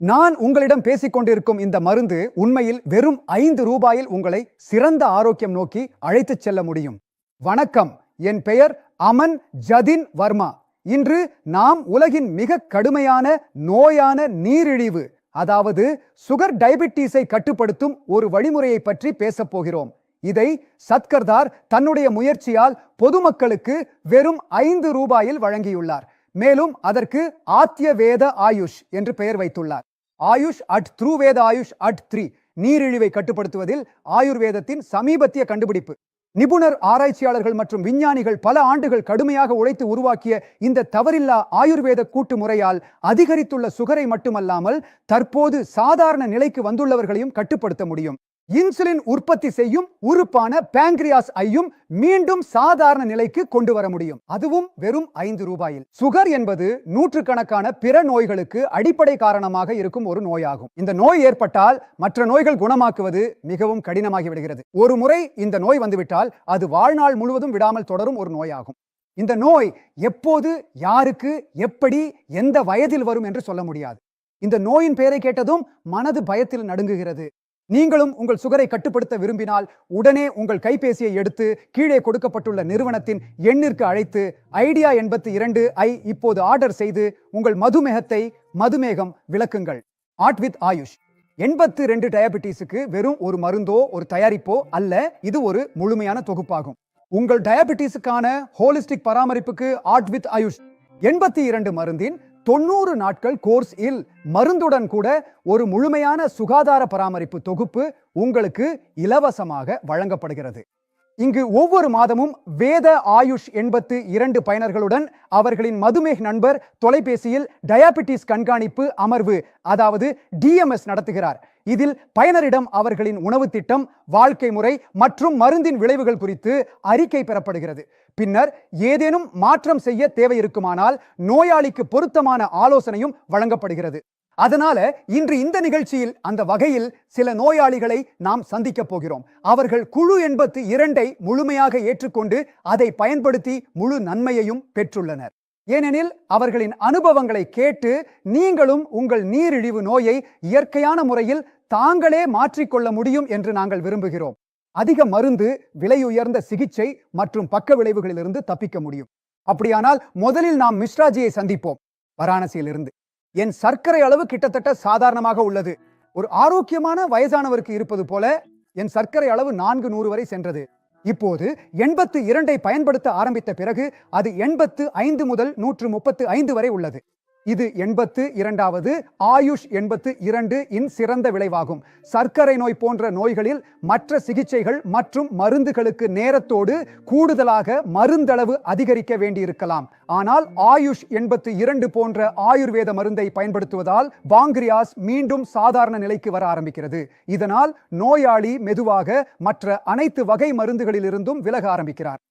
நான் உங்களிடம் பேசிக் கொண்டிருக்கும் இந்த மருந்து உண்மையில் வெறும் 5 ரூபாயில் உங்களை சிறந்த ஆரோக்கியம் நோக்கி அழைத்துச் செல்ல முடியும். வணக்கம், என் பெயர் அமன் ஜதின் வர்மா. இன்று நாம் உலகின் மிக கடுமையான நோயான நீரிழிவு, அதாவது சுகர் டயபிட்டிஸை கட்டுப்படுத்தும் ஒரு வழிமுறையை பற்றி பேசப் போகிறோம். இதை சத்கர்தார் தன்னுடைய முயற்சியால் பொதுமக்களுக்கு வெறும் 5 ரூபாயில் வழங்கியுள்ளார். மேலும் அதற்கு ஆத்ய வேத ஆயுஷ் என்று பெயர் வைத்துள்ளார். ஆயுஷ் அட் த்ரூ வேத ஆயுஷ் அட் 3 நீரிழிவை கட்டுப்படுத்துவதில் ஆயுர்வேதத்தின் சமீபத்திய கண்டுபிடிப்பு. நிபுணர் ஆராய்ச்சியாளர்கள் மற்றும் விஞ்ஞானிகள் பல ஆண்டுகள் கடுமையாக உழைத்து உருவாக்கிய இந்த தவறில்லா ஆயுர்வேத கூட்டு முறையால் அதிகரித்துள்ள சுகரை மட்டுமல்லாமல் தற்போது சாதாரண நிலைக்கு வந்துள்ளவர்களையும் கட்டுப்படுத்த முடியும். இன்சுலின் உற்பத்தி செய்யும் உறுப்பான பேங்க்ரியாஸ் ஐயும் மீண்டும் சாதாரண நிலைக்கு கொண்டு வர முடியும், அதுவும் வெறும் 5 ரூபாயில். சுகர் என்பது நூற்றுக்கணக்கான பிற நோய்களுக்கு அடிப்படை காரணமாக இருக்கும் ஒரு நோயாகும். இந்த நோய் ஏற்பட்டால் மற்ற நோய்கள் குணமாக்குவது மிகவும் கடினமாகி விடுகிறது. ஒரு முறை இந்த நோய் வந்துவிட்டால் அது வாழ்நாள் முழுவதும் விடாமல் தொடரும் ஒரு நோயாகும். இந்த நோய் எப்போது, யாருக்கு, எப்படி, எந்த வயதில் வரும் என்று சொல்ல முடியாது. இந்த நோயின் பெயரை கேட்டதும் மனது பயத்தில் நடுங்குகிறது. நீங்களும் உங்கள் சுகரை கட்டுப்படுத்த விரும்பினால் உடனே உங்கள் கைபேசியை எடுத்து கீழே கொடுக்கப்பட்டுள்ள நிறுவனத்தின் எண்ணிற்கு அழைத்து ஐடியா 82 ஐ இப்போது ஆர்டர் செய்து உங்கள் மதுமேகம் விளக்குங்கள். ஆட் வித் ஆயுஷ் 82 டயபிட்டிஸுக்கு வெறும் ஒரு மருந்தோ ஒரு தயாரிப்போ அல்ல, இது ஒரு முழுமையான தொகுப்பாகும். உங்கள் டயபிட்டிஸுக்கான ஹோலிஸ்டிக் பராமரிப்புக்கு ஆட் வித் ஆயுஷ் 82 மருந்தின் 90 நாட்கள் கோர்ஸ் இல் மருந்துடன் கூட ஒரு முழுமையான சுகாதார பராமரிப்பு தொகுப்பு உங்களுக்கு இலவசமாக வழங்கப்படுகிறது. இங்கு ஒவ்வொரு மாதமும் வேத ஆயுஷ் 82 பயனர்களுடன் அவர்களின் மதுமேக நண்பர் தொலைபேசியில் டயாபிட்டிஸ் கண்காணிப்பு அமர்வு, அதாவது DMS நடத்துகிறார். இதில் பயனரிடம் அவர்களின் உணவு திட்டம், வாழ்க்கை முறை மற்றும் மருந்தின் விளைவுகள் குறித்து அறிக்கை பெறப்படுகிறது. பின்னர் ஏதேனும் மாற்றம் செய்ய தேவை இருக்குமானால் நோயாளிக்கு பொருத்தமான ஆலோசனையும் வழங்கப்படுகிறது. அதனால இன்று இந்த நிகழ்ச்சியில் அந்த வகையில் சில நோயாளிகளை நாம் சந்திக்க போகிறோம். அவர்கள் குழு 82 முழுமையாக ஏற்றுக்கொண்டு அதை பயன்படுத்தி முழு நன்மையையும் பெற்றுள்ளனர். ஏனெனில் அவர்களின் அனுபவங்களை கேட்டு நீங்களும் உங்கள் நீரிழிவு நோயை இயற்கையான முறையில் தாங்களே மாற்றிக்கொள்ள முடியும் என்று நாங்கள் விரும்புகிறோம். அதிக மருந்து, விலையுயர்ந்த சிகிச்சை மற்றும் பக்க விளைவுகளிலிருந்து தப்பிக்க முடியும். அப்படியானால் முதலில் நாம் மிஸ்ராஜியை சந்திப்போம், வாராணசியிலிருந்து. என் சர்க்கரை அளவு கிட்டத்தட்ட சாதாரணமாக உள்ளது. ஒரு ஆரோக்கியமான வயதானவருக்கு இருப்பது போல என் சர்க்கரை அளவு 400 வரை சென்றது. இப்போது 82 பயன்படுத்த ஆரம்பித்த பிறகு அது 85 முதல் 135 வரை உள்ளது. இது 82வது ஆயுஷ் 82 இன் சிறந்த விளைவாகும். சர்க்கரை நோய் போன்ற நோய்களில் மற்ற சிகிச்சைகள் மற்றும் மருந்துகளுக்கு நேரத்தோடு கூடுதலாக மருந்தளவு அதிகரிக்க வேண்டியிருக்கலாம். ஆனால் ஆயுஷ் 82 போன்ற ஆயுர்வேத மருந்தை பயன்படுத்துவதால் பாங்கிரியாஸ் மீண்டும் சாதாரண நிலைக்கு வர ஆரம்பிக்கிறது. இதனால் நோயாளி மெதுவாக மற்ற அனைத்து வகை மருந்துகளிலிருந்தும் விலக ஆரம்பிக்கிறார்.